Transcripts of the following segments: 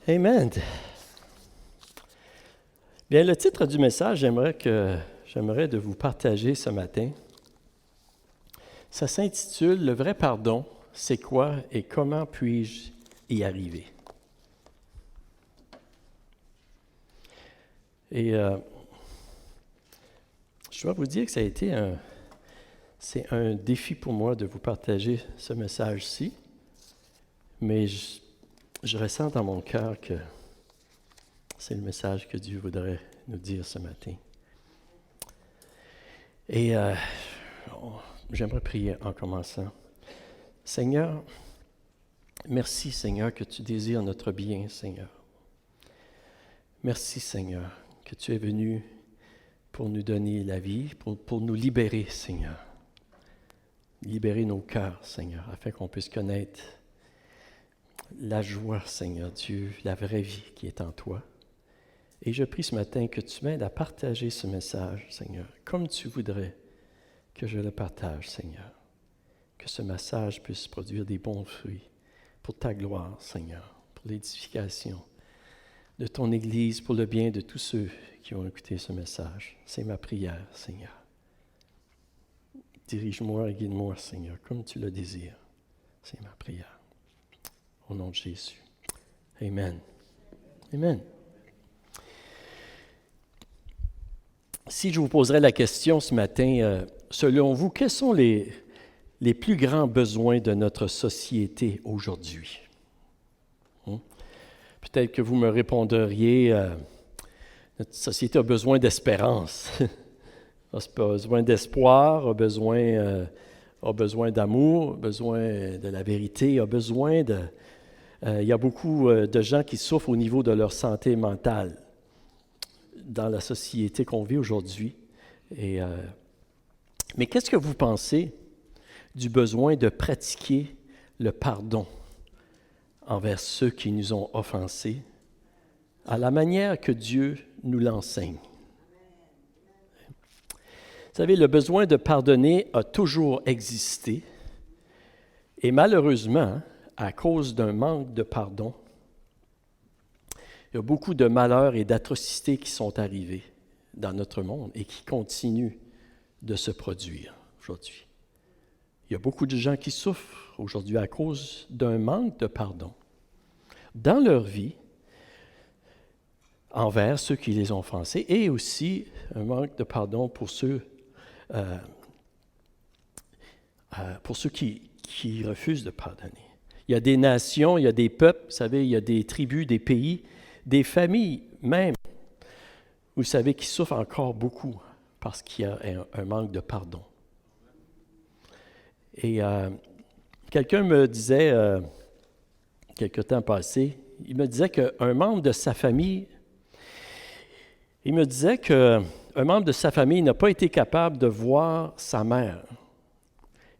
Amen. Bien, le titre du message, j'aimerais de vous partager ce matin. Ça s'intitule « Le vrai pardon, c'est quoi et comment puis-je y arriver? » Et je dois vous dire que c'est un défi pour moi de vous partager ce message-ci, mais je ressens dans mon cœur que c'est le message que Dieu voudrait nous dire ce matin. Et j'aimerais prier en commençant. Seigneur, merci Seigneur que tu désires notre bien, Seigneur. Merci Seigneur que tu es venu pour nous donner la vie, pour nous libérer, Seigneur. Libérer nos cœurs, Seigneur, afin qu'on puisse connaître la joie, Seigneur Dieu, la vraie vie qui est en toi. Et je prie ce matin que tu m'aides à partager ce message, Seigneur, comme tu voudrais que je le partage, Seigneur. Que ce message puisse produire des bons fruits pour ta gloire, Seigneur, pour l'édification de ton Église, pour le bien de tous ceux qui ont écouté ce message. C'est ma prière, Seigneur. Dirige-moi et guide-moi, Seigneur, comme tu le désires. C'est ma prière. Au nom de Jésus. Amen. Amen. Si je vous poserais la question ce matin, selon vous, quels sont les plus grands besoins de notre société aujourd'hui? Peut-être que vous me répondriez, notre société a besoin d'espérance, a besoin d'espoir, a besoin d'amour, a besoin de la vérité, a besoin de... il y a beaucoup de gens qui souffrent au niveau de leur santé mentale dans la société qu'on vit aujourd'hui. Mais qu'est-ce que vous pensez du besoin de pratiquer le pardon envers ceux qui nous ont offensés à la manière que Dieu nous l'enseigne? Vous savez, le besoin de pardonner a toujours existé et malheureusement, à cause d'un manque de pardon, il y a beaucoup de malheurs et d'atrocités qui sont arrivés dans notre monde et qui continuent de se produire aujourd'hui. Il y a beaucoup de gens qui souffrent aujourd'hui à cause d'un manque de pardon dans leur vie envers ceux qui les ont offensés et aussi un manque de pardon pour ceux qui refusent de pardonner. Il y a des nations, il y a des peuples, vous savez, il y a des tribus, des pays, des familles même, vous savez, qui souffrent encore beaucoup parce qu'il y a un manque de pardon. Et quelqu'un me disait, quelque temps passé, il me disait qu'un membre de sa famille, n'a pas été capable de voir sa mère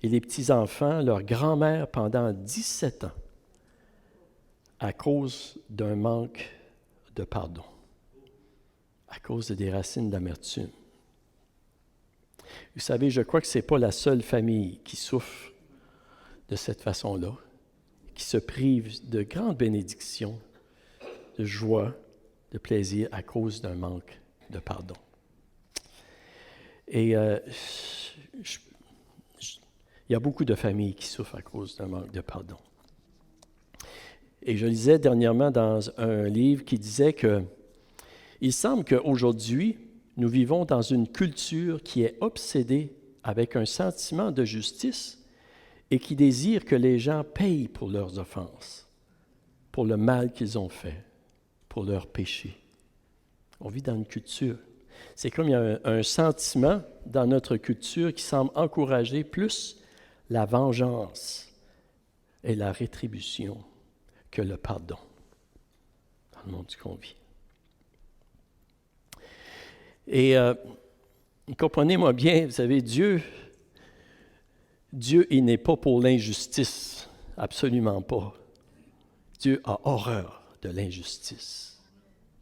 et les petits-enfants, leur grand-mère, pendant 17 ans à cause d'un manque de pardon, à cause des racines d'amertume. Vous savez, je crois que ce n'est pas la seule famille qui souffre de cette façon-là, qui se prive de grandes bénédictions, de joie, de plaisir à cause d'un manque de pardon. Et il y a beaucoup de familles qui souffrent à cause d'un manque de pardon. Et je lisais dernièrement dans un livre qui disait qu'il semble qu'aujourd'hui, nous vivons dans une culture qui est obsédée avec un sentiment de justice et qui désire que les gens payent pour leurs offenses, pour le mal qu'ils ont fait, pour leurs péchés. On vit dans une culture. C'est comme il y a un sentiment dans notre culture qui semble encourager plus la vengeance et la rétribution que le pardon dans le monde qu'on vit. Et comprenez-moi bien, vous savez, Dieu, il n'est pas pour l'injustice, absolument pas. Dieu a horreur de l'injustice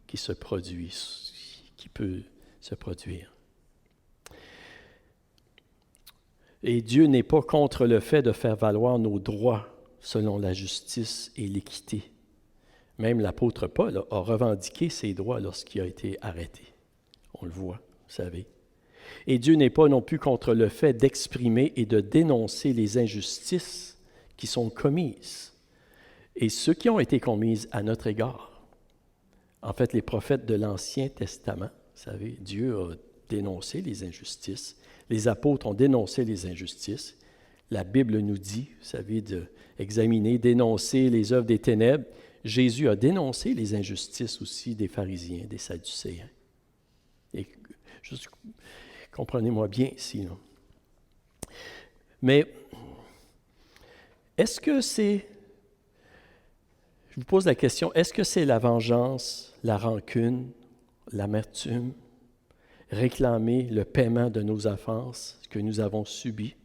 qui se produit, qui peut se produire. Et Dieu n'est pas contre le fait de faire valoir nos droits selon la justice et l'équité. Même l'apôtre Paul a revendiqué ses droits lorsqu'il a été arrêté. On le voit, vous savez. Et Dieu n'est pas non plus contre le fait d'exprimer et de dénoncer les injustices qui sont commises et ceux qui ont été commises à notre égard. En fait, les prophètes de l'Ancien Testament, vous savez, Dieu a dénoncé les injustices. Les apôtres ont dénoncé les injustices. La Bible nous dit, vous savez, d'examiner, dénoncer les œuvres des ténèbres. Jésus a dénoncé les injustices aussi des pharisiens, des sadducéens. Et juste, comprenez-moi bien ici. Là. Mais est-ce que c'est, je vous pose la question, est-ce que c'est la vengeance, la rancune, l'amertume, réclamer le paiement de nos offenses que nous avons subies,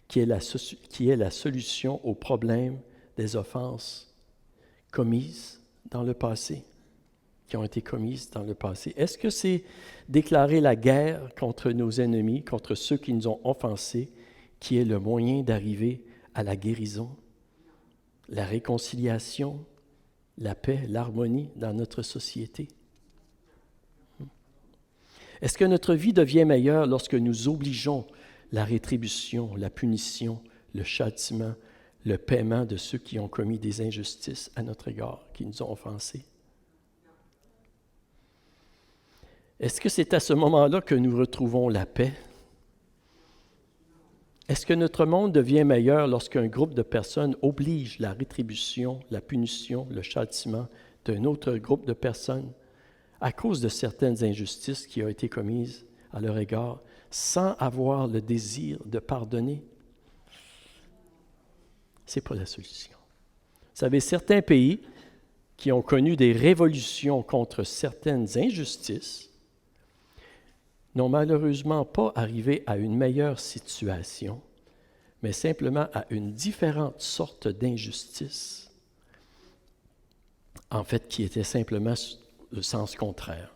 qui est la solution au problème des offenses commises dans le passé, qui ont été commises dans le passé? Est-ce que c'est déclarer la guerre contre nos ennemis, contre ceux qui nous ont offensés, qui est le moyen d'arriver à la guérison, la réconciliation, la paix, l'harmonie dans notre société? Est-ce que notre vie devient meilleure lorsque nous obligeons la rétribution, la punition, le châtiment, le paiement de ceux qui ont commis des injustices à notre égard, qui nous ont offensés? Est-ce que c'est à ce moment-là que nous retrouvons la paix? Est-ce que notre monde devient meilleur lorsqu'un groupe de personnes oblige la rétribution, la punition, le châtiment d'un autre groupe de personnes à cause de certaines injustices qui ont été commises à leur égard, sans avoir le désir de pardonner? Ce n'est pas la solution. Vous savez, certains pays qui ont connu des révolutions contre certaines injustices n'ont malheureusement pas arrivé à une meilleure situation, mais simplement à une différente sorte d'injustice, en fait, qui était simplement le sens contraire.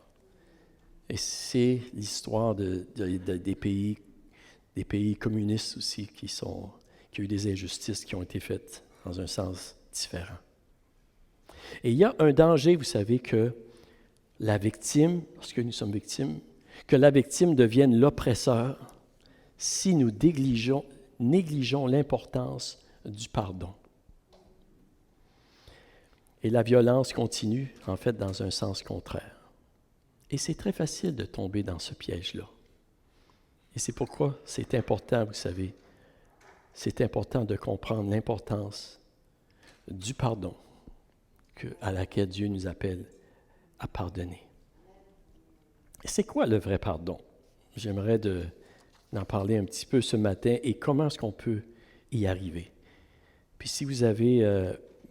Et c'est l'histoire des pays communistes aussi qui ont eu des injustices qui ont été faites dans un sens différent. Et il y a un danger, vous savez, que la victime, lorsque nous sommes victimes, que la victime devienne l'oppresseur si nous négligeons l'importance du pardon. Et la violence continue, en fait, dans un sens contraire. Et c'est très facile de tomber dans ce piège-là. Et c'est pourquoi c'est important, vous savez, c'est important de comprendre l'importance du pardon à laquelle Dieu nous appelle à pardonner. Et c'est quoi le vrai pardon? J'aimerais d'en parler un petit peu ce matin et comment est-ce qu'on peut y arriver. Puis si vous avez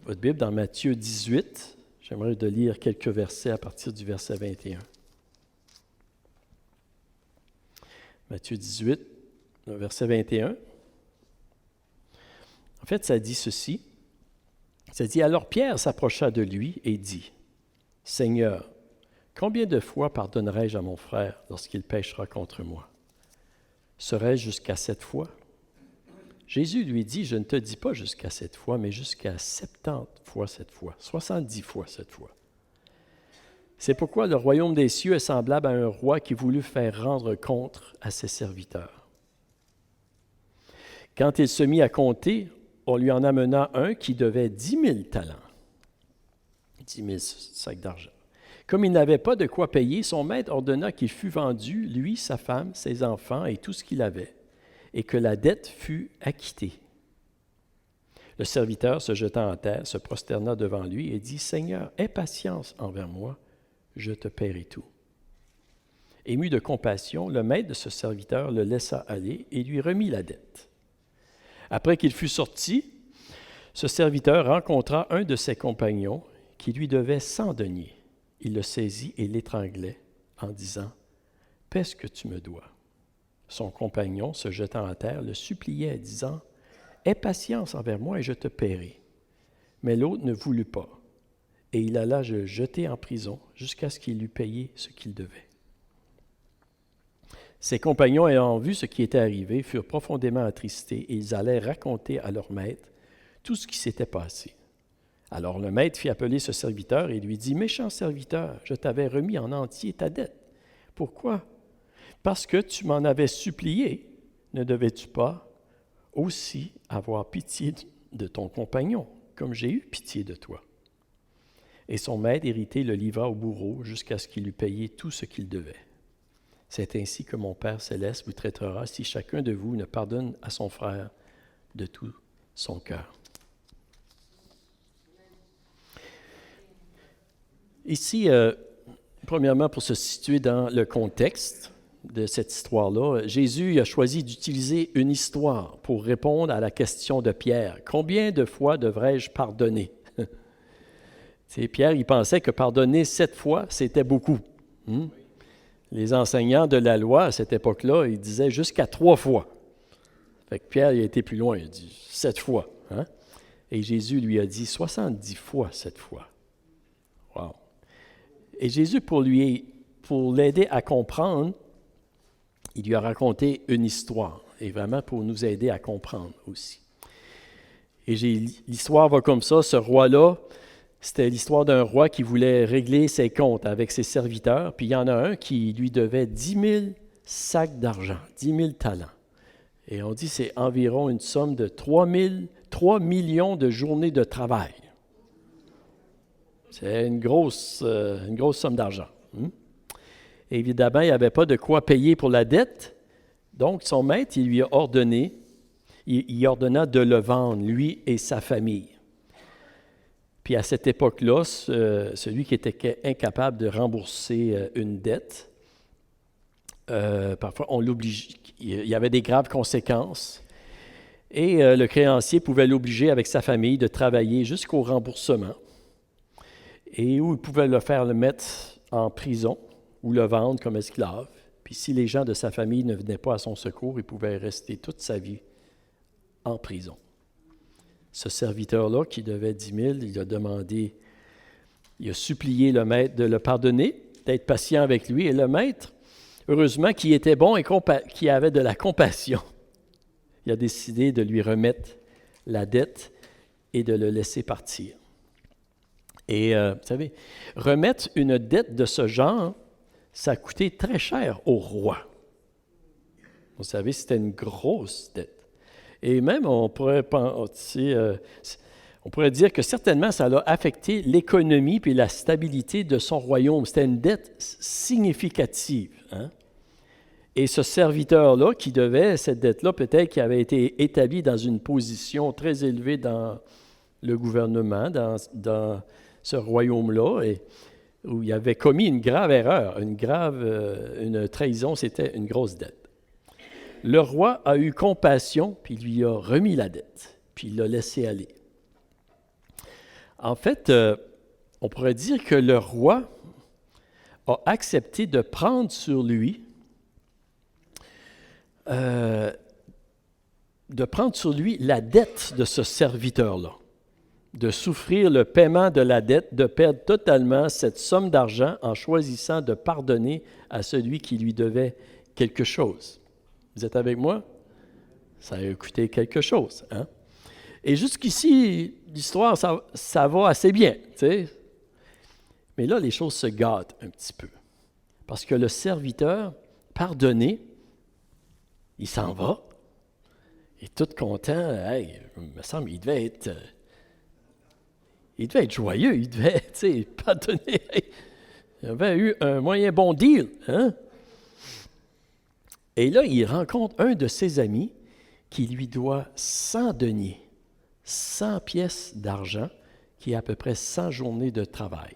votre Bible dans Matthieu 18, j'aimerais de lire quelques versets à partir du verset 21. Matthieu 18, verset 21. En fait, ça dit ceci. Ça dit, « Alors Pierre s'approcha de lui et dit, « Seigneur, combien de fois pardonnerai-je à mon frère lorsqu'il péchera contre moi? Serais-je jusqu'à 7 fois? » Jésus lui dit, « Je ne te dis pas jusqu'à 7 fois, mais jusqu'à 70 fois 7 fois, 70 fois 7 fois. » C'est pourquoi le royaume des cieux est semblable à un roi qui voulut faire rendre compte à ses serviteurs. Quand il se mit à compter, on lui en amena un qui devait 10 000 talents, 10 000 sacs d'argent. Comme il n'avait pas de quoi payer, son maître ordonna qu'il fût vendu, lui, sa femme, ses enfants et tout ce qu'il avait, et que la dette fût acquittée. Le serviteur, se jetant à terre, se prosterna devant lui et dit, « Seigneur, aie patience envers moi, je te paierai tout. » Ému de compassion, le maître de ce serviteur le laissa aller et lui remit la dette. Après qu'il fut sorti, ce serviteur rencontra un de ses compagnons qui lui devait 100 deniers. Il le saisit et l'étranglait en disant, « Paie ce que tu me dois. » Son compagnon, se jetant à terre, le suppliait, disant, « Aie patience envers moi et je te paierai. » Mais l'autre ne voulut pas, et il alla le jeter en prison jusqu'à ce qu'il eût payé ce qu'il devait. Ses compagnons, ayant vu ce qui était arrivé, furent profondément attristés et ils allèrent raconter à leur maître tout ce qui s'était passé. Alors le maître fit appeler ce serviteur et lui dit, « Méchant serviteur, je t'avais remis en entier ta dette. Pourquoi? Parce que tu m'en avais supplié. Ne devais-tu pas aussi avoir pitié de ton compagnon, comme j'ai eu pitié de toi? » Et son maître irrité le livra au bourreau jusqu'à ce qu'il eût payé tout ce qu'il devait. C'est ainsi que mon Père céleste vous traitera si chacun de vous ne pardonne à son frère de tout son cœur. Ici, premièrement, pour se situer dans le contexte de cette histoire-là, Jésus a choisi d'utiliser une histoire pour répondre à la question de Pierre. Combien de fois devrais-je pardonner? Pierre, il pensait que pardonner 7 fois, c'était beaucoup. Les enseignants de la loi à cette époque-là, ils disaient jusqu'à 3 fois. Fait que Pierre, il a été plus loin, il a dit 7 fois. Et Jésus lui a dit 70 fois 7 fois. Wow! Et Jésus, pour l'aider à comprendre, il lui a raconté une histoire, et vraiment pour nous aider à comprendre aussi. Et l'histoire va comme ça, ce roi-là, c'était l'histoire d'un roi qui voulait régler ses comptes avec ses serviteurs, puis il y en a un qui lui devait 10 000 sacs d'argent, 10 000 talents. Et on dit que c'est environ une somme de 3 millions de journées de travail. C'est une grosse somme d'argent. Évidemment, il n'y avait pas de quoi payer pour la dette. Donc, son maître, il lui a ordonné, il ordonna de le vendre, lui et sa famille. Puis à cette époque-là, celui qui était incapable de rembourser une dette, parfois on l'oblige, il y avait des graves conséquences. Et le créancier pouvait l'obliger avec sa famille de travailler jusqu'au remboursement. Et où il pouvait le mettre en prison ou le vendre comme esclave. Puis si les gens de sa famille ne venaient pas à son secours, il pouvait rester toute sa vie en prison. Ce serviteur-là, qui devait 10 000, il a supplié le maître de le pardonner, d'être patient avec lui. Et le maître, heureusement, qui était bon et qui avait de la compassion, il a décidé de lui remettre la dette et de le laisser partir. Et vous savez, remettre une dette de ce genre, ça a coûté très cher au roi. Vous savez, c'était une grosse dette. Et même, on pourrait dire que certainement, ça a affecté l'économie et la stabilité de son royaume. C'était une dette significative. Et ce serviteur-là, qui devait cette dette-là, peut-être qu'il avait été établi dans une position très élevée dans le gouvernement, dans ce royaume-là, et où il avait commis une grave erreur, une trahison, c'était une grosse dette. Le roi a eu compassion, puis il lui a remis la dette, puis il l'a laissé aller. En fait, on pourrait dire que le roi a accepté de prendre sur lui la dette de ce serviteur-là, de souffrir le paiement de la dette, de perdre totalement cette somme d'argent en choisissant de pardonner à celui qui lui devait quelque chose. Vous êtes avec moi? Ça a coûté quelque chose. Et jusqu'ici, l'histoire, ça va assez bien. T'sais. Mais là, les choses se gâtent un petit peu. Parce que le serviteur, pardonné, il s'en va. Il est tout content. Hey, il me semble qu'il devait être joyeux. Il devait pardonner. Il avait eu un moyen bon deal. Et là, il rencontre un de ses amis qui lui doit 100 deniers, 100 pièces d'argent, qui est à peu près 100 journées de travail.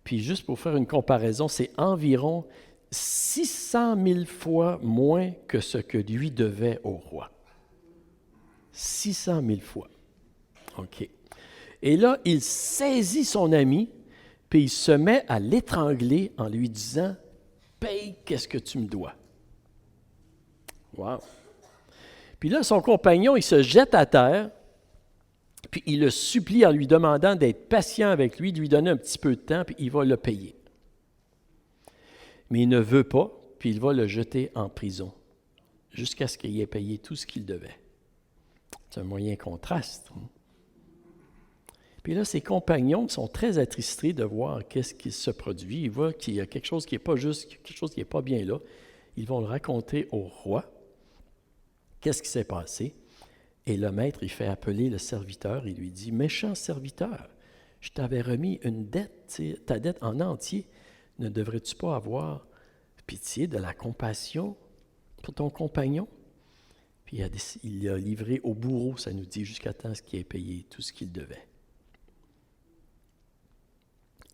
Puis juste pour faire une comparaison, c'est environ 600 000 fois moins que ce que lui devait au roi. 600 000 fois. OK. Et là, il saisit son ami, puis il se met à l'étrangler en lui disant « Paye, qu'est-ce que tu me dois? » Wow! Puis là, son compagnon, il se jette à terre, puis il le supplie en lui demandant d'être patient avec lui, de lui donner un petit peu de temps, puis il va le payer. Mais il ne veut pas, puis il va le jeter en prison, jusqu'à ce qu'il ait payé tout ce qu'il devait. C'est un moyen contraste. Puis là, ses compagnons sont très attristés de voir qu'est-ce qui se produit. Ils voient qu'il y a quelque chose qui n'est pas juste, quelque chose qui n'est pas bien là. Ils vont le raconter au roi. Qu'est-ce qui s'est passé? Et le maître, il fait appeler le serviteur. Il lui dit, « Méchant serviteur, je t'avais remis une dette, ta dette en entier. Ne devrais-tu pas avoir pitié de la compassion pour ton compagnon? » Puis il l'a livré au bourreau, ça nous dit, jusqu'à temps qu'il ait payé tout ce qu'il devait.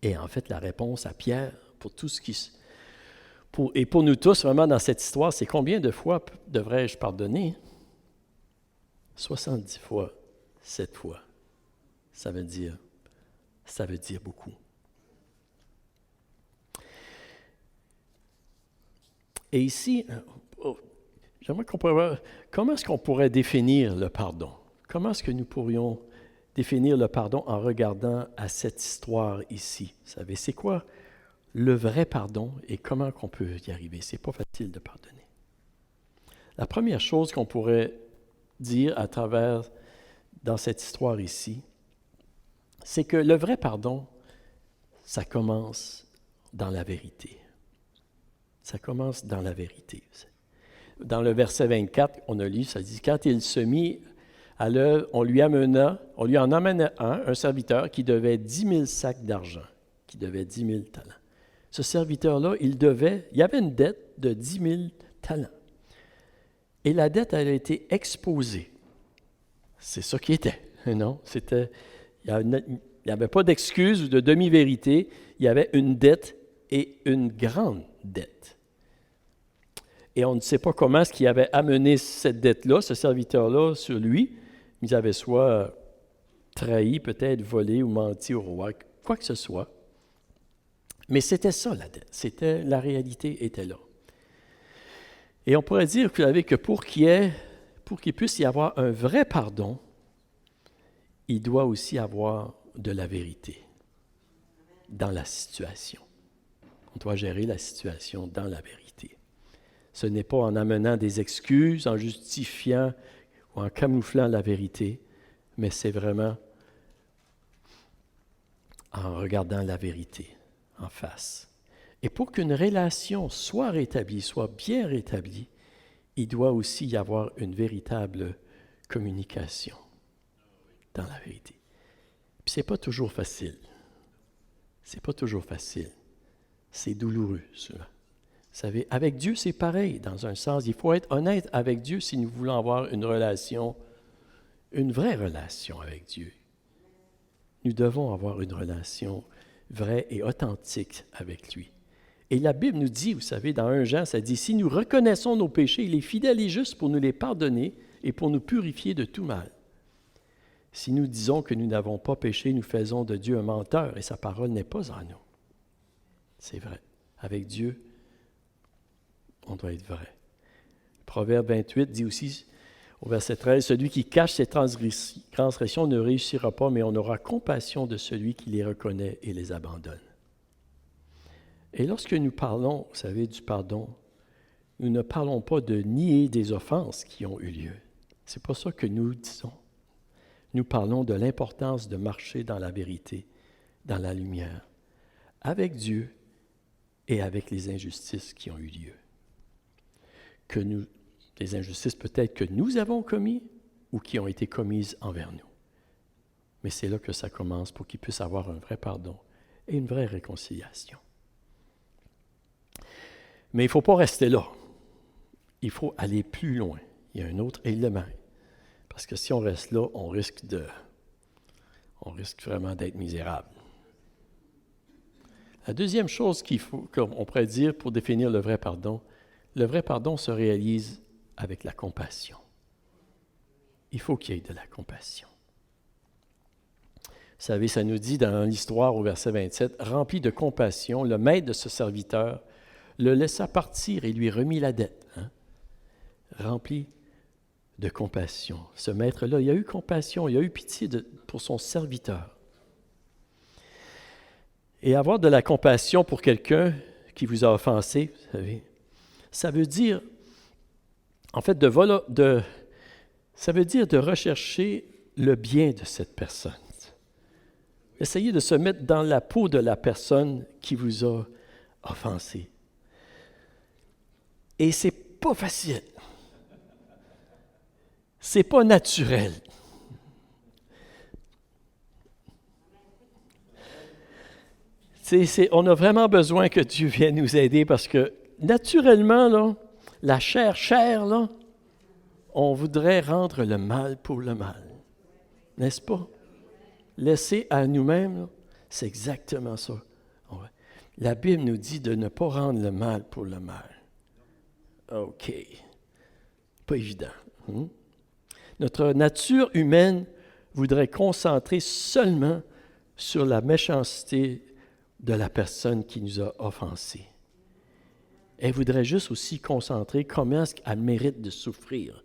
Et en fait, la réponse à Pierre, pour tout ce qui... et pour nous tous, vraiment, dans cette histoire, c'est combien de fois devrais-je pardonner? 70 fois, 7 fois. Ça veut dire beaucoup. Et ici, j'aimerais qu'on pourrait voir, comment est-ce qu'on pourrait définir le pardon? Comment est-ce que nous pourrions définir le pardon en regardant à cette histoire ici? Vous savez, c'est quoi le vrai pardon et comment qu'on peut y arriver? C'est pas facile de pardonner. La première chose qu'on pourrait dire à travers, dans cette histoire ici, c'est que le vrai pardon, ça commence dans la vérité. Ça commence dans la vérité. Dans le verset 24, on a lu, ça dit, « Quand il se mit à l'œuvre, on lui en amena un serviteur qui devait 10 000 sacs d'argent, qui devait 10 000 talents. Ce serviteur-là, il y avait une dette de 10 000 talents. Et la dette, elle a été exposée. C'est ça qui était, non? Il n'y avait pas d'excuse ou de demi-vérité. Il y avait une dette et une grande dette. Et on ne sait pas comment est-ce qu'il avait amené cette dette-là, ce serviteur-là, sur lui. Il avait soit trahi, peut-être volé ou menti au roi, quoi que ce soit. Mais c'était ça, la dette. La réalité était là. Et on pourrait dire que pour qu'il puisse y avoir un vrai pardon, il doit aussi avoir de la vérité dans la situation. On doit gérer la situation dans la vérité. Ce n'est pas en amenant des excuses, en justifiant ou en camouflant la vérité, mais c'est vraiment en regardant la vérité en face. Et pour qu'une relation soit rétablie, soit bien rétablie, il doit aussi y avoir une véritable communication dans la vérité. Puis c'est pas toujours facile. C'est pas toujours facile. C'est douloureux, cela. Vous savez, avec Dieu, c'est pareil, dans un sens. Il faut être honnête avec Dieu si nous voulons avoir une relation, une vraie relation avec Dieu. Nous devons avoir une relation vraie et authentique avec lui. Et la Bible nous dit, vous savez, dans 1 Jean, ça dit, « Si nous reconnaissons nos péchés, il est fidèle et juste pour nous les pardonner et pour nous purifier de tout mal. Si nous disons que nous n'avons pas péché, nous faisons de Dieu un menteur et sa parole n'est pas en nous. » C'est vrai. Avec Dieu, on doit être vrai. Proverbe 28 dit aussi, au verset 13, « Celui qui cache ses transgressions ne réussira pas, mais on aura compassion de celui qui les reconnaît et les abandonne. » Et lorsque nous parlons, vous savez, du pardon, nous ne parlons pas de nier des offenses qui ont eu lieu. Ce n'est pas ça que nous disons. Nous parlons de l'importance de marcher dans la vérité, dans la lumière, avec Dieu et avec les injustices qui ont eu lieu. Les injustices peut-être que nous avons commises ou qui ont été commises envers nous. Mais c'est là que ça commence pour qu'il puisse avoir un vrai pardon et une vraie réconciliation. Mais il ne faut pas rester là. Il faut aller plus loin. Il y a un autre élément. Parce que si on reste là, on risque vraiment d'être misérable. La deuxième chose qu'on pourrait dire pour définir le vrai pardon se réalise avec la compassion. Il faut qu'il y ait de la compassion. Vous savez, ça nous dit dans l'histoire au verset 27, « Rempli de compassion, le maître de ce serviteur le laissa partir et lui remit la dette. » Rempli de compassion. Ce maître-là, il a eu compassion, il a eu pitié pour son serviteur. Et avoir de la compassion pour quelqu'un qui vous a offensé, vous savez, ça veut dire, en fait, Ça veut dire de rechercher le bien de cette personne. Essayez de se mettre dans la peau de la personne qui vous a offensé. Et c'est pas facile. C'est pas naturel. On a vraiment besoin que Dieu vienne nous aider parce que naturellement, là, la chair, là, on voudrait rendre le mal pour le mal. N'est-ce pas? Laisser à nous-mêmes, là, c'est exactement ça. La Bible nous dit de ne pas rendre le mal pour le mal. OK. Pas évident. Notre nature humaine voudrait concentrer seulement sur la méchanceté de la personne qui nous a offensés. Elle voudrait juste aussi concentrer comment est-ce qu'elle mérite de souffrir.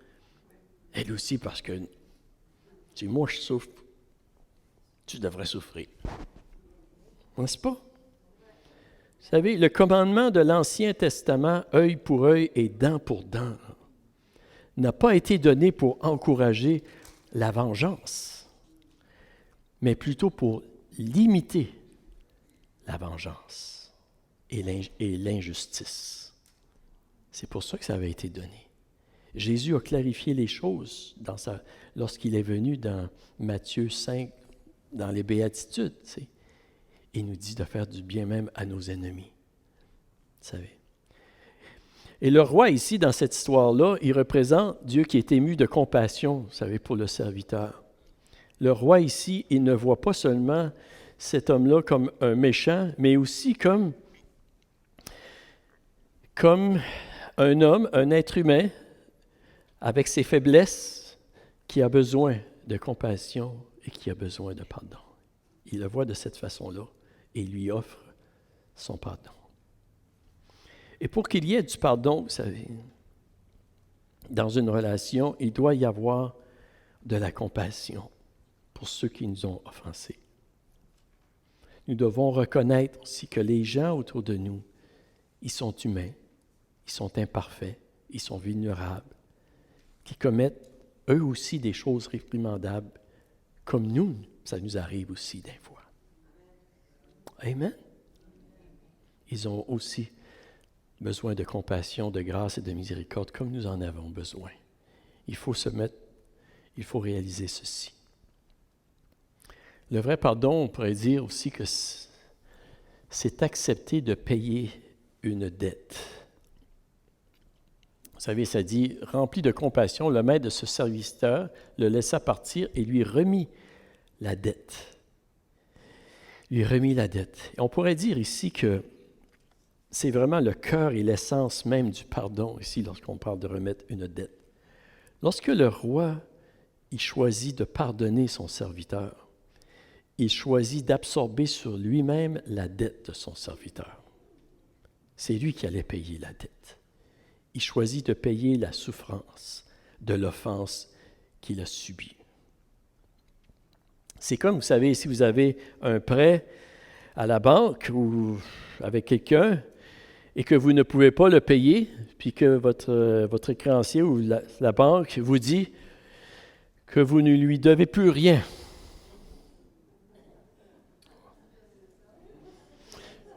Elle aussi, parce que si moi je souffre, tu devrais souffrir. N'est-ce pas? Vous savez, le commandement de l'Ancien Testament, œil pour œil et dent pour dent, n'a pas été donné pour encourager la vengeance, mais plutôt pour limiter la vengeance et l'injustice. C'est pour ça que ça avait été donné. Jésus a clarifié les choses lorsqu'il est venu dans Matthieu 5, dans les Béatitudes. Il nous dit de faire du bien même à nos ennemis. Vous savez. Et le roi ici, dans cette histoire-là, il représente Dieu qui est ému de compassion, vous savez, pour le serviteur. Le roi ici, il ne voit pas seulement cet homme-là comme un méchant, mais aussi comme un homme, un être humain, avec ses faiblesses, qui a besoin de compassion et qui a besoin de pardon. Il le voit de cette façon-là et lui offre son pardon. Et pour qu'il y ait du pardon, vous savez, dans une relation, il doit y avoir de la compassion pour ceux qui nous ont offensés. Nous devons reconnaître aussi que les gens autour de nous, ils sont humains, ils sont imparfaits, ils sont vulnérables, qui commettent eux aussi des choses réprimandables, comme nous, ça nous arrive aussi des fois. Amen. Ils ont aussi besoin de compassion, de grâce et de miséricorde, comme nous en avons besoin. Il faut réaliser ceci. Le vrai pardon, on pourrait dire aussi que c'est accepter de payer une dette. Vous savez, ça dit, rempli de compassion, le maître de ce serviteur le laissa partir et lui remit la dette. Lui remit la dette. Et on pourrait dire ici que c'est vraiment le cœur et l'essence même du pardon, ici, lorsqu'on parle de remettre une dette. Lorsque le roi, il choisit de pardonner son serviteur, il choisit d'absorber sur lui-même la dette de son serviteur. C'est lui qui allait payer la dette. Il choisit de payer la souffrance de l'offense qu'il a subie. C'est comme, vous savez, si vous avez un prêt à la banque ou avec quelqu'un et que vous ne pouvez pas le payer, puis que votre créancier ou la banque vous dit que vous ne lui devez plus rien.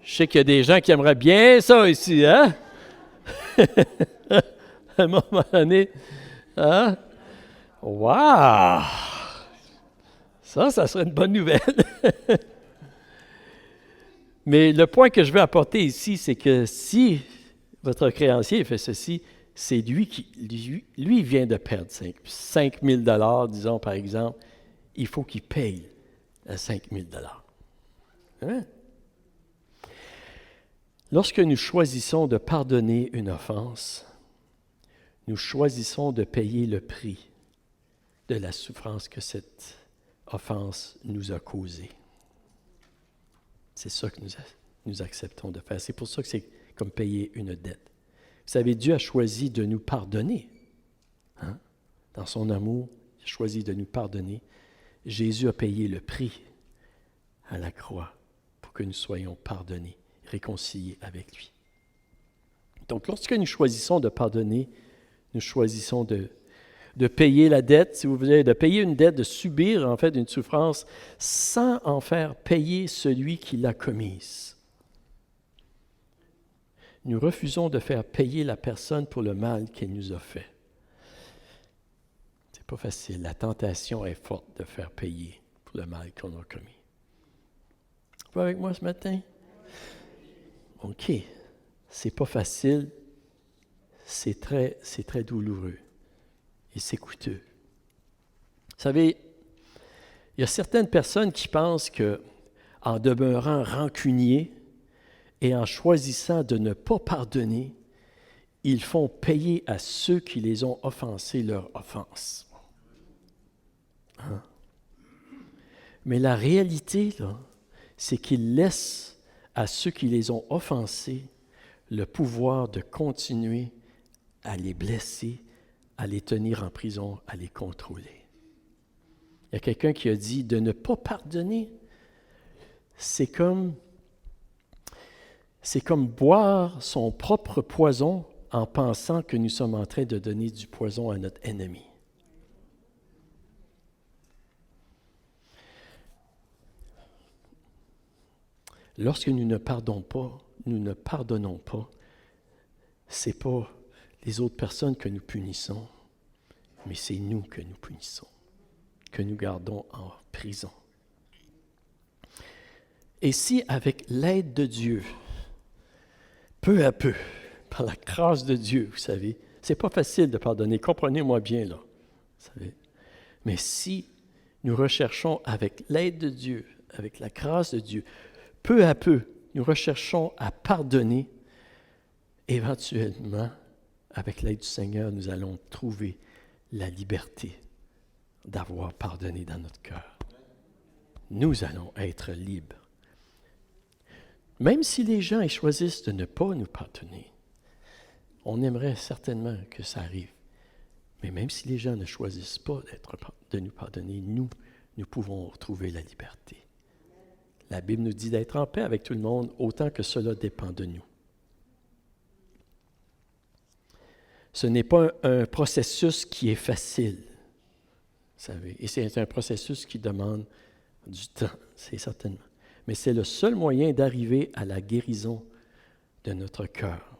Je sais qu'il y a des gens qui aimeraient bien ça ici, hein? À un moment donné, hein? Wow! Ça serait une bonne nouvelle. Mais le point que je veux apporter ici, c'est que si votre créancier fait ceci, c'est lui qui vient de perdre 5 000 $, disons par exemple, il faut qu'il paye 5 000 $. Hein? Lorsque nous choisissons de pardonner une offense, nous choisissons de payer le prix de la souffrance que cette offense nous a causée. C'est ça que nous acceptons de faire. C'est pour ça que c'est comme payer une dette. Vous savez, Dieu a choisi de nous pardonner. Hein? Dans son amour, il a choisi de nous pardonner. Jésus a payé le prix à la croix pour que nous soyons pardonnés, réconciliés avec lui. Donc, lorsque nous choisissons de pardonner, nous choisissons de de payer la dette, si vous voulez, de payer une dette, de subir en fait une souffrance sans en faire payer celui qui l'a commise. Nous refusons de faire payer la personne pour le mal qu'elle nous a fait. C'est pas facile. La tentation est forte de faire payer pour le mal qu'on a commis. Vous êtes avec moi ce matin? OK. C'est pas facile. C'est très douloureux. Et c'est coûteux. Vous savez, il y a certaines personnes qui pensent qu'en demeurant rancuniers et en choisissant de ne pas pardonner, ils font payer à ceux qui les ont offensés leur offense. Hein? Mais la réalité, là, c'est qu'ils laissent à ceux qui les ont offensés le pouvoir de continuer à les blesser, à les tenir en prison, à les contrôler. Il y a quelqu'un qui a dit de ne pas pardonner, c'est comme boire son propre poison en pensant que nous sommes en train de donner du poison à notre ennemi. Lorsque nous ne pardonnons pas, c'est pas les autres personnes que nous punissons, mais c'est nous que nous punissons, que nous gardons en prison. Et si, avec l'aide de Dieu, peu à peu, par la grâce de Dieu, vous savez, c'est pas facile de pardonner, comprenez-moi bien là, vous savez. Mais si nous recherchons avec l'aide de Dieu, avec la grâce de Dieu, peu à peu, nous recherchons à pardonner, éventuellement, avec l'aide du Seigneur, nous allons trouver la liberté d'avoir pardonné dans notre cœur. Nous allons être libres. Même si les gens choisissent de ne pas nous pardonner, on aimerait certainement que ça arrive. Mais même si les gens ne choisissent pas de nous pardonner, nous pouvons trouver la liberté. La Bible nous dit d'être en paix avec tout le monde autant que cela dépend de nous. Ce n'est pas un processus qui est facile, vous savez, et c'est un processus qui demande du temps, c'est certainement. Mais c'est le seul moyen d'arriver à la guérison de notre cœur,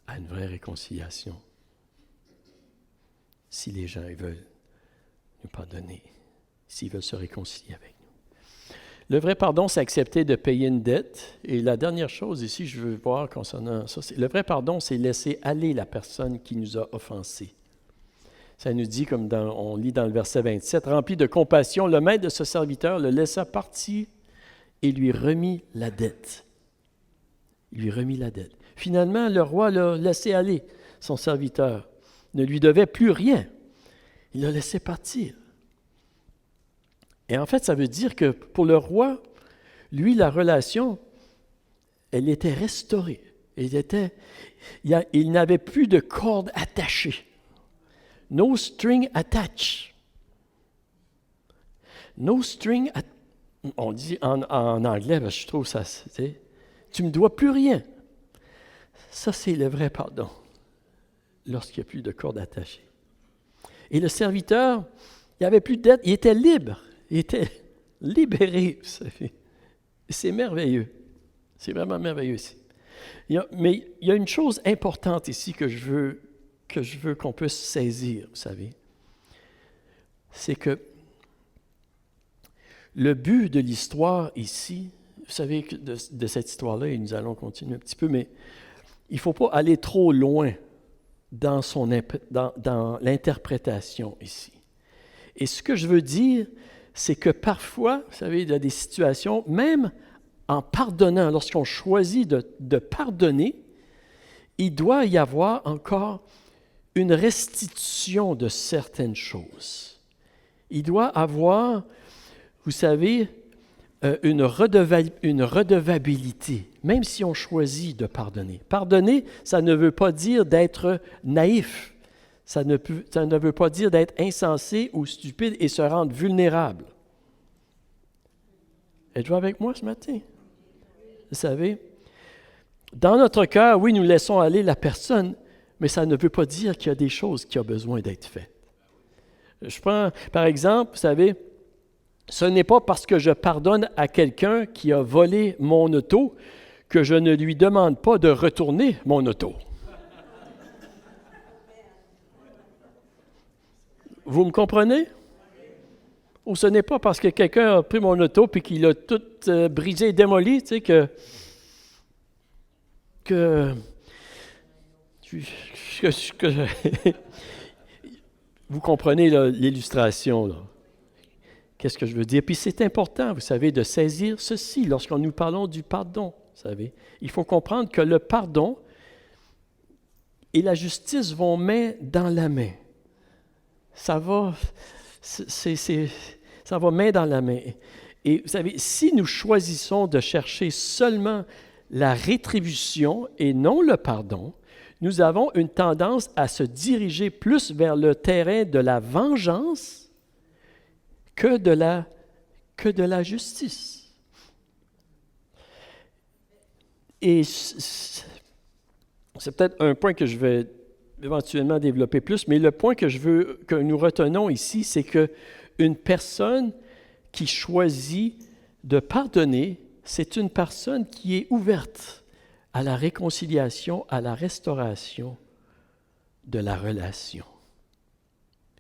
à une vraie réconciliation. Si les gens veulent nous pardonner, s'ils veulent se réconcilier avec nous. Le vrai pardon, c'est accepter de payer une dette. Et la dernière chose ici, je veux voir concernant ça, le vrai pardon, c'est laisser aller la personne qui nous a offensés. Ça nous dit, comme on lit dans le verset 27, « Rempli de compassion, le maître de ce serviteur le laissa partir et lui remit la dette. » Il lui remit la dette. Finalement, le roi l'a laissé aller, son serviteur. Ne lui devait plus rien. Il l'a laissé partir. Et en fait, ça veut dire que pour le roi, lui, la relation, elle était restaurée. Il n'avait plus de corde attachée. No string attached. No string on dit en anglais, parce que je trouve ça, tu ne me dois plus rien. Ça, c'est le vrai pardon, lorsqu'il n'y a plus de corde attachée. Et le serviteur, il n'avait plus de dette, il était libre. Il était libéré, vous savez. C'est merveilleux. C'est vraiment merveilleux ici. Mais il y a une chose importante ici que je veux qu'on puisse saisir, vous savez. C'est que le but de l'histoire ici, vous savez, de cette histoire-là, et nous allons continuer un petit peu, mais il ne faut pas aller trop loin dans l'interprétation ici. Et ce que je veux dire, c'est que parfois, vous savez, il y a des situations, même en pardonnant, lorsqu'on choisit de pardonner, il doit y avoir encore une restitution de certaines choses. Il doit avoir, vous savez, une redevabilité, même si on choisit de pardonner. Pardonner, ça ne veut pas dire d'être naïf. Ça ne veut pas dire d'être insensé ou stupide et se rendre vulnérable. Êtes-vous avec moi ce matin? Vous savez, dans notre cœur, oui, nous laissons aller la personne, mais ça ne veut pas dire qu'il y a des choses qui ont besoin d'être faites. Je prends, par exemple, vous savez, ce n'est pas parce que je pardonne à quelqu'un qui a volé mon auto que je ne lui demande pas de retourner mon auto. Vous me comprenez? Ou ce n'est pas parce que quelqu'un a pris mon auto et qu'il a tout brisé et démoli, tu sais, que vous comprenez là, l'illustration, là. Qu'est-ce que je veux dire? Puis c'est important, vous savez, de saisir ceci lorsqu'on nous parlons du pardon, vous savez. Il faut comprendre que le pardon et la justice vont main dans la main. Ça va main dans la main. Et vous savez, si nous choisissons de chercher seulement la rétribution et non le pardon, nous avons une tendance à se diriger plus vers le terrain de la vengeance que de la justice. Et c'est peut-être un point que je vais éventuellement développer plus, mais le point que je veux que nous retenons ici, c'est qu'une personne qui choisit de pardonner, c'est une personne qui est ouverte à la réconciliation, à la restauration de la relation,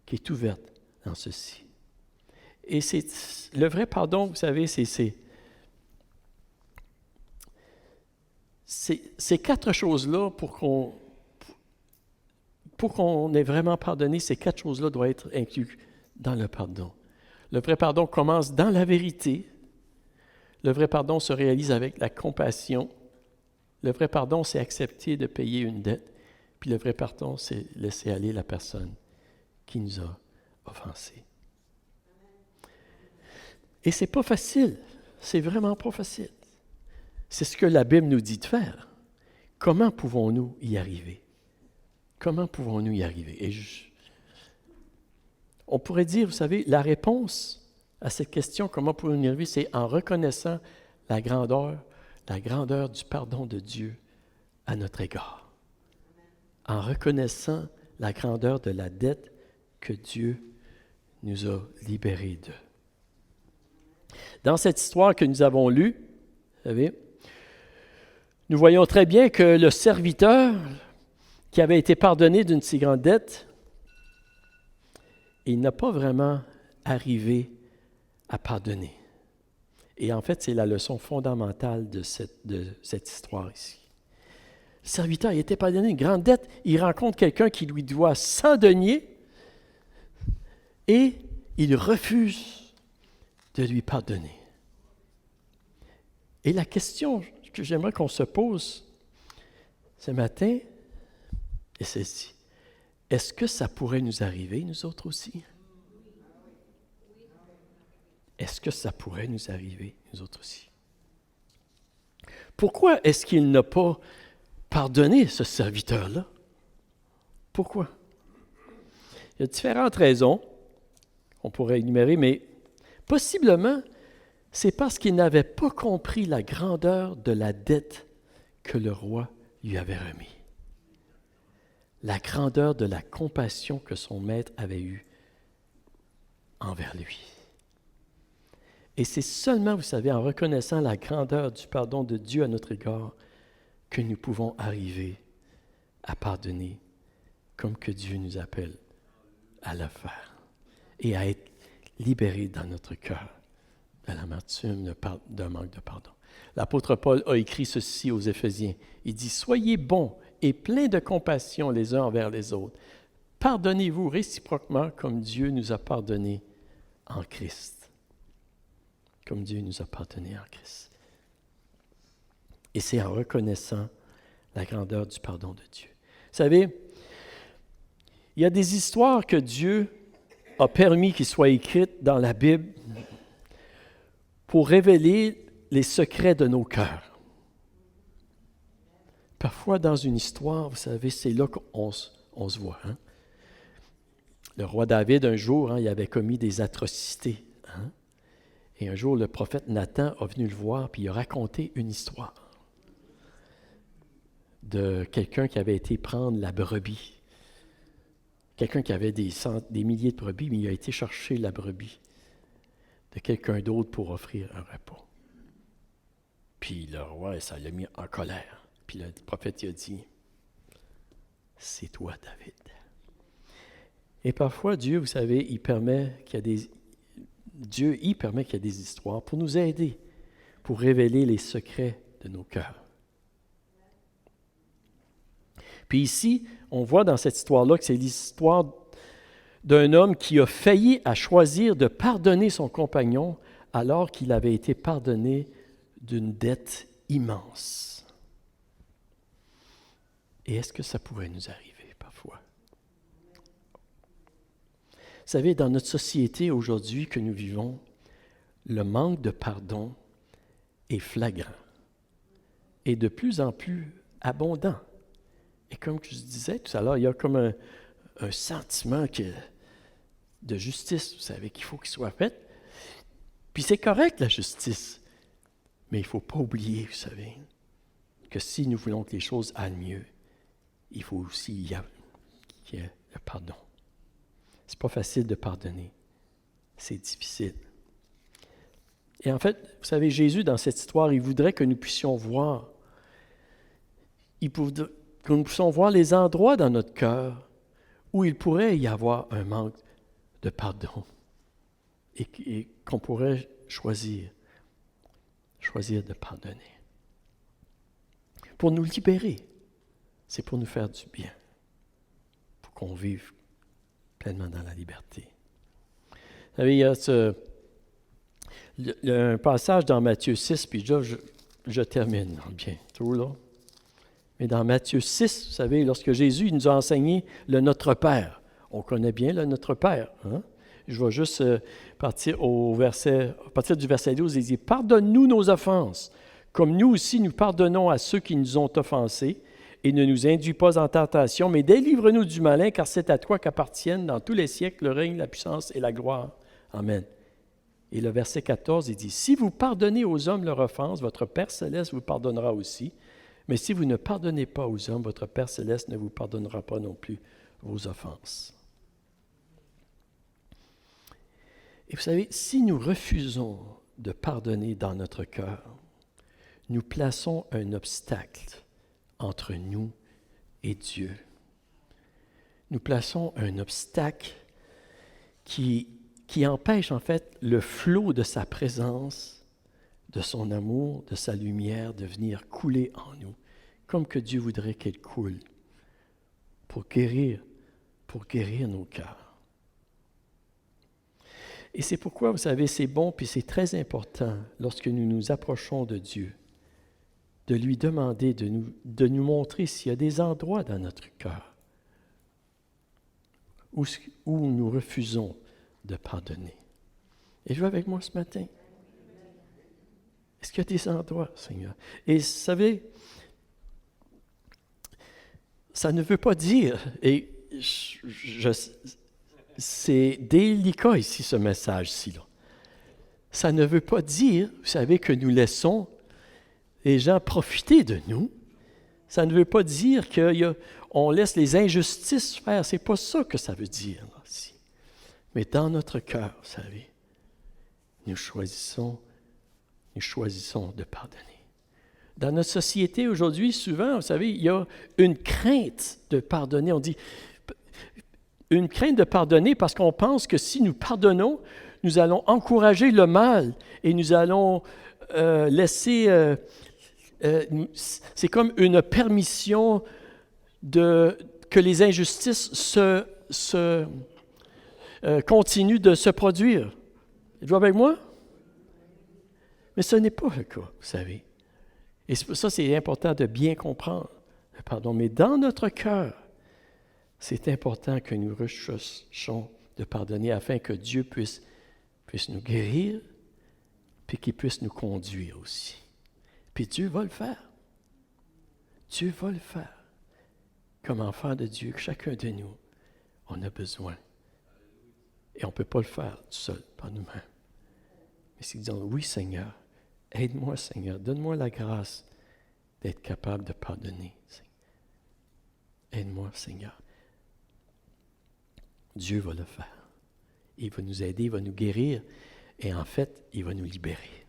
qui est ouverte dans ceci. Et c'est le vrai pardon, vous savez, c'est ces quatre choses-là, pour qu'on ait vraiment pardonné, ces quatre choses-là doivent être incluses dans le pardon. Le vrai pardon commence dans la vérité. Le vrai pardon se réalise avec la compassion. Le vrai pardon, c'est accepter de payer une dette. Puis le vrai pardon, c'est laisser aller la personne qui nous a offensés. Et c'est pas facile. C'est vraiment pas facile. C'est ce que la Bible nous dit de faire. Comment pouvons-nous y arriver? Comment pouvons-nous y arriver? Et on pourrait dire, vous savez, la réponse à cette question, comment pouvons-nous y arriver, c'est en reconnaissant la grandeur du pardon de Dieu à notre égard. En reconnaissant la grandeur de la dette que Dieu nous a libérés d'eux. Dans cette histoire que nous avons lue, vous savez, nous voyons très bien que le serviteur qui avait été pardonné d'une si grande dette, il n'a pas vraiment arrivé à pardonner. Et en fait, c'est la leçon fondamentale de cette histoire ici. Le serviteur, il était pardonné une grande dette, il rencontre quelqu'un qui lui doit 100 deniers et il refuse de lui pardonner. Et la question que j'aimerais qu'on se pose ce matin est celle-ci. Est-ce que ça pourrait nous arriver, nous autres aussi? Est-ce que ça pourrait nous arriver, nous autres aussi? Pourquoi est-ce qu'il n'a pas pardonné ce serviteur-là? Pourquoi? Il y a différentes raisons qu'on pourrait énumérer, mais possiblement, c'est parce qu'il n'avait pas compris la grandeur de la dette que le roi lui avait remis. La grandeur de la compassion que son maître avait eue envers lui. Et c'est seulement, vous savez, en reconnaissant la grandeur du pardon de Dieu à notre égard que nous pouvons arriver à pardonner comme que Dieu nous appelle à le faire et à être libérés dans notre cœur de l'amertume, d'un manque de pardon. L'apôtre Paul a écrit ceci aux Éphésiens. Il dit « Soyez bons et pleins de compassion les uns envers les autres. Pardonnez-vous réciproquement comme Dieu nous a pardonnés en Christ. » Comme Dieu nous a pardonnés en Christ. Et c'est en reconnaissant la grandeur du pardon de Dieu. Vous savez, il y a des histoires que Dieu a permis qu'ils soient écrites dans la Bible pour révéler les secrets de nos cœurs. Parfois, dans une histoire, vous savez, c'est là qu'on se voit. Hein? Le roi David, un jour, il avait commis des atrocités. Hein? Et un jour, le prophète Nathan a venu le voir, puis il a raconté une histoire. de quelqu'un qui avait été prendre la brebis. Quelqu'un qui avait des milliers de brebis, mais il a été chercher la brebis de quelqu'un d'autre pour offrir un repas. Puis le roi, ça l'a mis en colère. Puis le prophète il a dit, « C'est toi, David. » Et parfois, Dieu, vous savez, il permet qu'il y ait des histoires pour nous aider, pour révéler les secrets de nos cœurs. Puis ici, on voit dans cette histoire-là que c'est l'histoire d'un homme qui a failli à choisir de pardonner son compagnon alors qu'il avait été pardonné d'une dette immense. Et est-ce que ça pourrait nous arriver parfois? Vous savez, dans notre société aujourd'hui que nous vivons, le manque de pardon est flagrant et de plus en plus abondant. Et comme je disais tout à l'heure, il y a comme un sentiment de justice, vous savez, qu'il faut qu'il soit fait. Puis c'est correct, la justice. Mais il ne faut pas oublier, vous savez, que si nous voulons que les choses aillent mieux, il faut aussi qu'il y ait le pardon. C'est pas facile de pardonner. C'est difficile. Et en fait, vous savez, Jésus, dans cette histoire, il voudrait que nous puissions voir, que nous puissions voir les endroits dans notre cœur où il pourrait y avoir un manque de pardon et qu'on pourrait choisir de pardonner. Pour nous libérer, c'est pour nous faire du bien, pour qu'on vive pleinement dans la liberté. Vous savez, il y a un passage dans Matthieu 6, puis là, je termine bientôt, là. Mais dans Matthieu 6, vous savez, lorsque Jésus nous a enseigné le Notre Père, on connaît bien le Notre Père, hein? Je vais juste partir du verset 12, il dit « Pardonne-nous nos offenses, comme nous aussi nous pardonnons à ceux qui nous ont offensés, et ne nous induis pas en tentation, mais délivre-nous du malin, car c'est à toi qu'appartiennent dans tous les siècles le règne, la puissance et la gloire. Amen. » Et le verset 14, il dit « Si vous pardonnez aux hommes leurs offenses, votre Père céleste vous pardonnera aussi. Mais si vous ne pardonnez pas aux hommes, votre Père céleste ne vous pardonnera pas non plus vos offenses. » Et vous savez, si nous refusons de pardonner dans notre cœur, nous plaçons un obstacle entre nous et Dieu. Nous plaçons un obstacle qui empêche en fait le flot de sa présence, de son amour, de sa lumière de venir couler en nous, comme que Dieu voudrait qu'elle coule pour guérir nos cœurs. Et c'est pourquoi, vous savez, c'est bon, puis c'est très important, lorsque nous nous approchons de Dieu, de lui demander de nous montrer s'il y a des endroits dans notre cœur où nous refusons de pardonner. Êtes-vous avec moi ce matin? Est-ce qu'il y a des endroits, Seigneur? Et vous savez, ça ne veut pas dire, et c'est délicat ici, ce message-ci, là. Ça ne veut pas dire, vous savez, que nous laissons les gens profiter de nous. Ça ne veut pas dire qu'on laisse les injustices faire. C'est pas ça que ça veut dire, là, ici. Mais dans notre cœur, vous savez, nous choisissons de pardonner. Dans notre société aujourd'hui, souvent, vous savez, il y a une crainte de pardonner. On dit une crainte de pardonner parce qu'on pense que si nous pardonnons, nous allons encourager le mal et nous allons laisser... c'est comme une permission que les injustices continuent de se produire. Êtes-vous avec moi? Mais ce n'est pas le cas, vous savez. Et c'est pour ça que c'est important de bien comprendre. Pardon, mais dans notre cœur, c'est important que nous recherchions de pardonner afin que Dieu puisse nous guérir, puis qu'il puisse nous conduire aussi. Puis Dieu va le faire. Dieu va le faire. Comme enfant de Dieu, chacun de nous, on a besoin. Et on ne peut pas le faire tout seul, par nous-mêmes. Mais c'est disant, oui Seigneur, aide-moi Seigneur, donne-moi la grâce d'être capable de pardonner. Aide-moi, Seigneur. Dieu va le faire. Il va nous aider, il va nous guérir et en fait, il va nous libérer.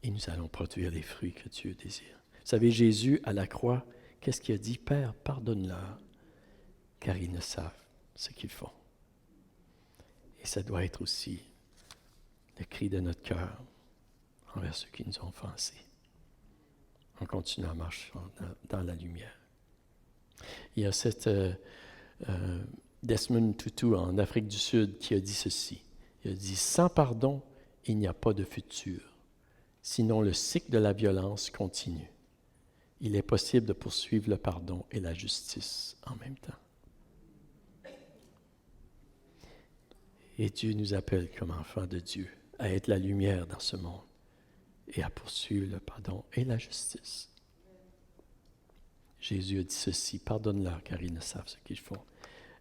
Et nous allons produire les fruits que Dieu désire. Vous savez, Jésus, à la croix, qu'est-ce qu'il a dit? Père, pardonne-leur, car ils ne savent ce qu'ils font. Et ça doit être aussi le cri de notre cœur envers ceux qui nous ont offensés, en continuant à marcher dans la lumière. Il y a cette Desmond Tutu en Afrique du Sud qui a dit ceci. Il a dit « Sans pardon, il n'y a pas de futur. Sinon, le cycle de la violence continue. Il est possible de poursuivre le pardon et la justice en même temps. » Et Dieu nous appelle comme enfants de Dieu à être la lumière dans ce monde et à poursuivre le pardon et la justice. Jésus a dit ceci, pardonne-leur car ils ne savent ce qu'ils font.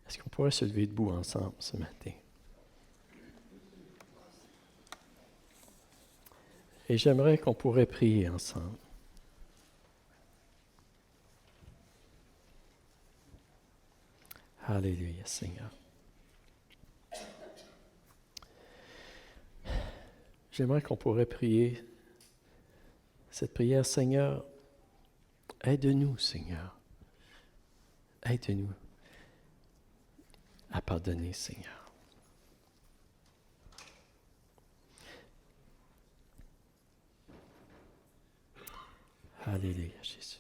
Est-ce qu'on pourrait se lever debout ensemble ce matin? Et j'aimerais qu'on pourrait prier ensemble. Alléluia, Seigneur. J'aimerais qu'on pourrait prier cette prière, Seigneur, aide-nous, Seigneur. Aide-nous à pardonner, Seigneur. Alléluia, Jésus.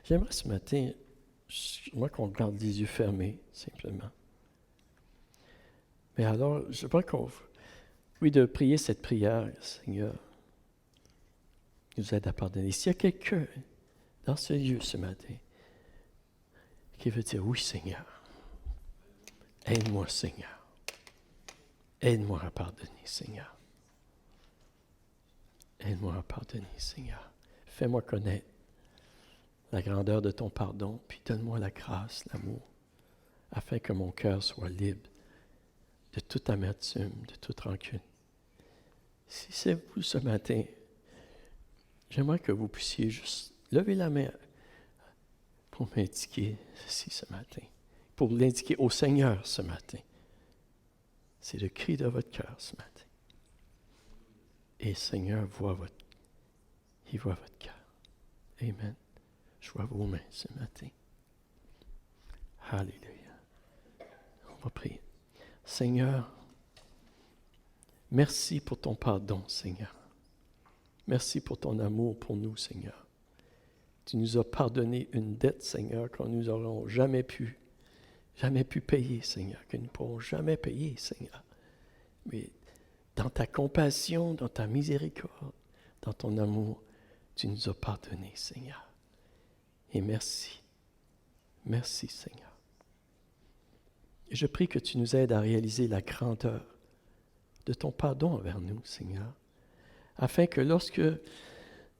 J'aimerais ce matin, moi qu'on garde les yeux fermés, simplement. Mais alors, je vois qu'on... Oui, de prier cette prière, Seigneur, nous aide à pardonner. S'il y a quelqu'un dans ce lieu ce matin qui veut dire, oui, Seigneur, aide-moi, Seigneur. Aide-moi à pardonner, Seigneur. Aide-moi à pardonner, Seigneur. Fais-moi connaître la grandeur de ton pardon, puis donne-moi la grâce, l'amour, afin que mon cœur soit libre de toute amertume, de toute rancune. Si c'est vous ce matin, j'aimerais que vous puissiez juste lever la main pour m'indiquer ceci ce matin, pour l'indiquer au Seigneur ce matin. C'est le cri de votre cœur ce matin. Et le Seigneur il voit votre cœur. Amen. Je vois vos mains ce matin. Alléluia. On va prier. Seigneur, merci pour ton pardon, Seigneur. Merci pour ton amour pour nous, Seigneur. Tu nous as pardonné une dette, Seigneur, que nous n'aurons jamais pu payer, Seigneur, que nous ne pourrons jamais payer, Seigneur. Mais dans ta compassion, dans ta miséricorde, dans ton amour, tu nous as pardonné, Seigneur. Et merci. Merci, Seigneur. Et je prie que tu nous aides à réaliser la grandeur de ton pardon envers nous, Seigneur, afin que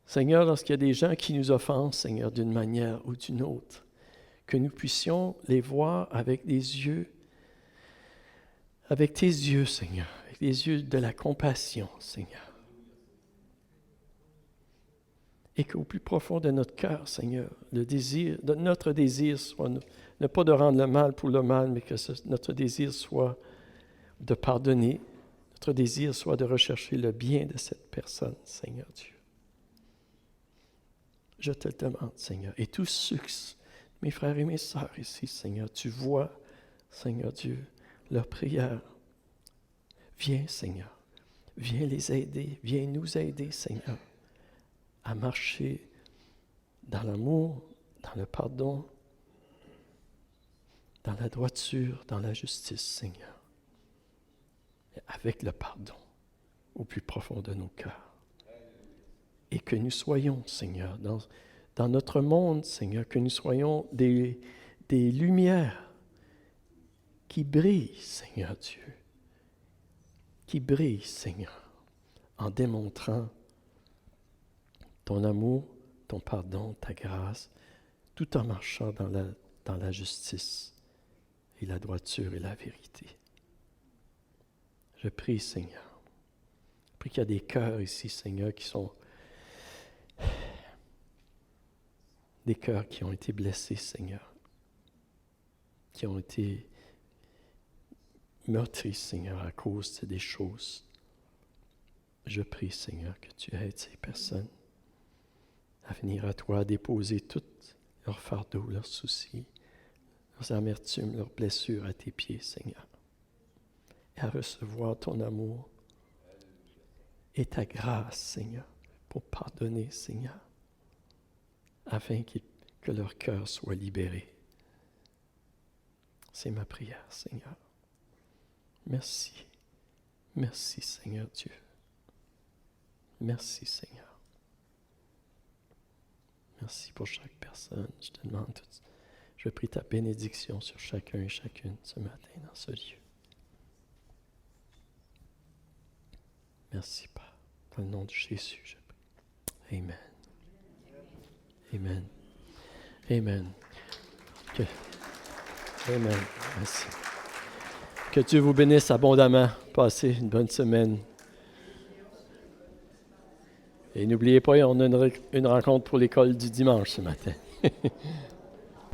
Seigneur, lorsqu'il y a des gens qui nous offensent, Seigneur, d'une manière ou d'une autre, que nous puissions les voir avec tes yeux, Seigneur, avec les yeux de la compassion, Seigneur. Et qu'au plus profond de notre cœur, Seigneur, notre désir soit ne pas de rendre le mal pour le mal, mais que notre désir soit de pardonner, notre désir soit de rechercher le bien de cette personne, Seigneur Dieu. Je te le demande, Seigneur. Et tous ceux, mes frères et mes sœurs ici, Seigneur, tu vois, Seigneur Dieu, leur prière. Viens, Seigneur. Viens les aider. Viens nous aider, Seigneur, à marcher dans l'amour, dans le pardon, dans la droiture, dans la justice, Seigneur. Et avec le pardon au plus profond de nos cœurs. Et que nous soyons, Seigneur, dans notre monde, Seigneur, que nous soyons des lumières qui brillent, Seigneur Dieu. Qui brillent, Seigneur, en démontrant ton amour, ton pardon, ta grâce, tout en marchant dans la justice et la droiture et la vérité. Je prie, Seigneur. Je prie qu'il y a des cœurs ici, Seigneur, qui sont des cœurs qui ont été blessés, Seigneur, qui ont été meurtris, Seigneur, à cause de des choses. Je prie, Seigneur, que tu aides ces personnes à venir à toi, à déposer toutes leurs fardeaux, leurs soucis, leurs amertumes, leurs blessures à tes pieds, Seigneur, et à recevoir ton amour et ta grâce, Seigneur, pour pardonner, Seigneur, afin que leur cœur soit libéré. C'est ma prière, Seigneur. Merci. Merci, Seigneur Dieu. Merci, Seigneur. Merci pour chaque personne. Je te demande je prie ta bénédiction sur chacun et chacune ce matin dans ce lieu. Merci, Père. Dans le nom de Jésus, je prie. Amen. Amen. Amen. Amen. Merci. Que Dieu vous bénisse abondamment. Passez une bonne semaine. Et n'oubliez pas, on a une rencontre pour l'école du dimanche ce matin.